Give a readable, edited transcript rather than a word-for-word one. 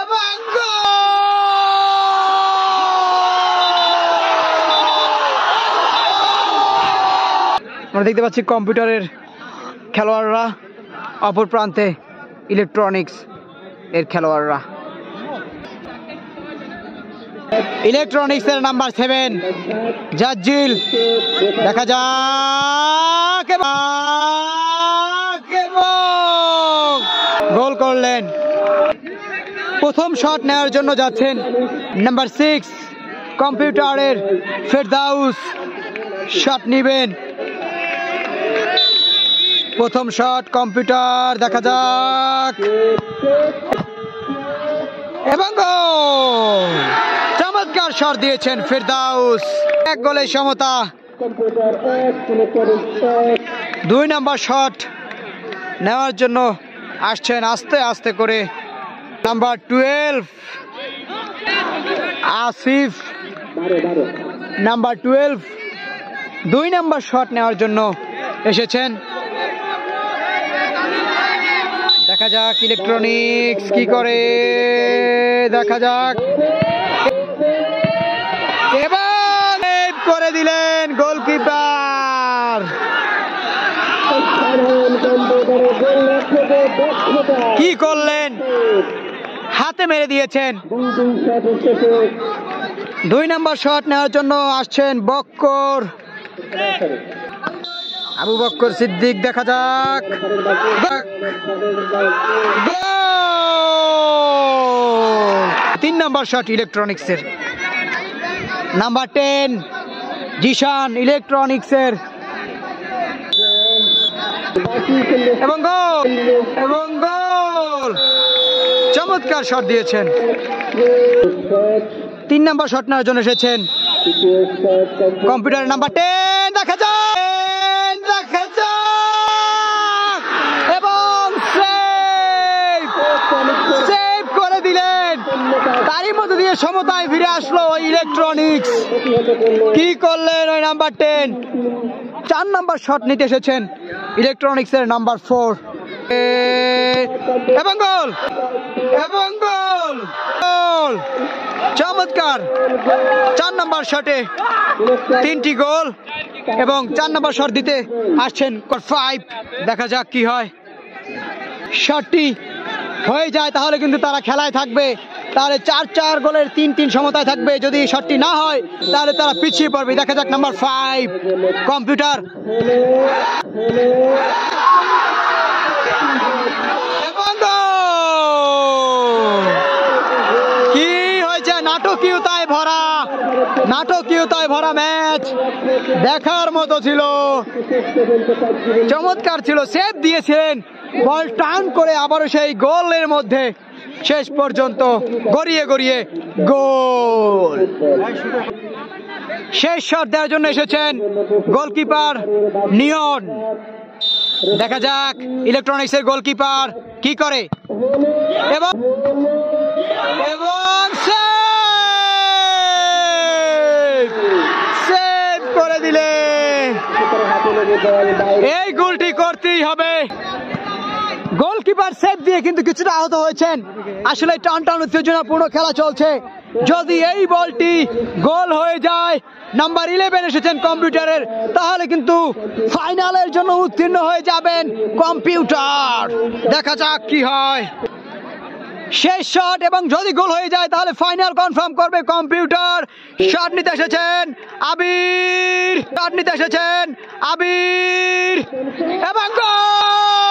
এবং আমরা দেখতে পাচ্ছি কম্পিউটারের খেলোয়াড়রা, অপর প্রান্তে ইলেকট্রনিক্স এর খেলোয়াড়রা। ইলেকট্রনিক্স এর নাম্বার 7 জাজ্জিল, দেখা যাক গোল করলেন। প্রথম শট নেওয়ার জন্য যাচ্ছেন নাম্বার 6 কম্পিউটারের ফেরদাউস, শট নেবেন। প্রথম শট কম্পিউটার, দেখা যাক এবং চমৎকার শট দিয়েছেন ফেরদাউস, 1 গোলে সমতা। 2 নম্বর শট নেওয়ার জন্য আসছেন আস্তে আস্তে করে নাম্বার 12 আসিফ, নাম্বার 12 2 নম্বর শট নেওয়ার জন্য এসেছেন। দেখা যাক ইলেকট্রনিক্স কি করে, দেখা যাক এবং করে দিলেন গোলকিপার। কি করলেন, হাতে মেরে দিয়েছেন। 2 নম্বর শট নেওয়ার জন্য আসছেন বক্কর, আবু বক্কর সিদ্দিক, দেখা যাক 3 নম্বর শট ইলেকট্রনিক্সের। নাম্বার 10 জিশান ইলেকট্রনিক্সের এবং গোল এবং গোল, চমৎকার শট দিয়েছেন। 3 নম্বর শট নেওয়ার জন্য এসেছেন কম্পিউটার নাম্বার 10, দেখা যাক এবং সেভ করে দিলেন। তারই মধ্যে দিয়ে সমতায় ফিরে আসলো ওই ইলেকট্রনিক্স। কি করলেন ওই নাম্বার 10। 4 নম্বর শট নিতে এসেছেন ইলেকট্রনিক্সের নাম্বার 4 এবং গোল এবং গোল, চমৎকার। 4 নম্বর শটে 3টি গোল এবং 4 নম্বর শট দিতে আসছেন 5। দেখা যাক কি হয়। শটটি হয়ে যায় তাহলে কিন্তু তারা খেলায় থাকবে, তাহলে 4-4 গোলের 3-3 সমতায় থাকবে। যদি শটটি না হয় তাহলে তারা পিছিয়ে পড়বে। দেখা যাক নাম্বার 5 কম্পিউটার কি হয়েছে, নাটকীয়তায় ভরা ম্যাচ, দেখার মতো ছিল, চমৎকার ছিল। সেভ দিয়েছিলেন, বল টার্ন করে আবারও সেই গোলের মধ্যে শেষ পর্যন্ত গড়িয়ে গড়িয়ে গোল। শেষ শট দেওয়ার জন্য এসেছেন গোলকিপার নিয়ন। দেখা যাক ইলেকট্রনিক্সের গোলকিপার কি করে এবং সেভ করে দিলে। এই গোলটি করতেই হবে। গোলকিপার সেভ দিয়ে কিন্তু কিছুটা আহত হয়েছেন। আসলে টান উত্তেজনাপূর্ণ খেলা চলছে। যদি এই বলটি গোল হয়ে যায়, নাম্বার 11 এসেছেন কম্পিউটারের, তাহলে কিন্তু ফাইনালের জন্য উত্তীর্ণ হয়ে যাবেন কম্পিউটার। দেখা যাক কি হয়। শেষ শট এবং যদি গোল হয়ে যায় তাহলে ফাইনাল কনফার্ম করবে কম্পিউটার। শট নিতে এসেছেন আবির এবং গোল।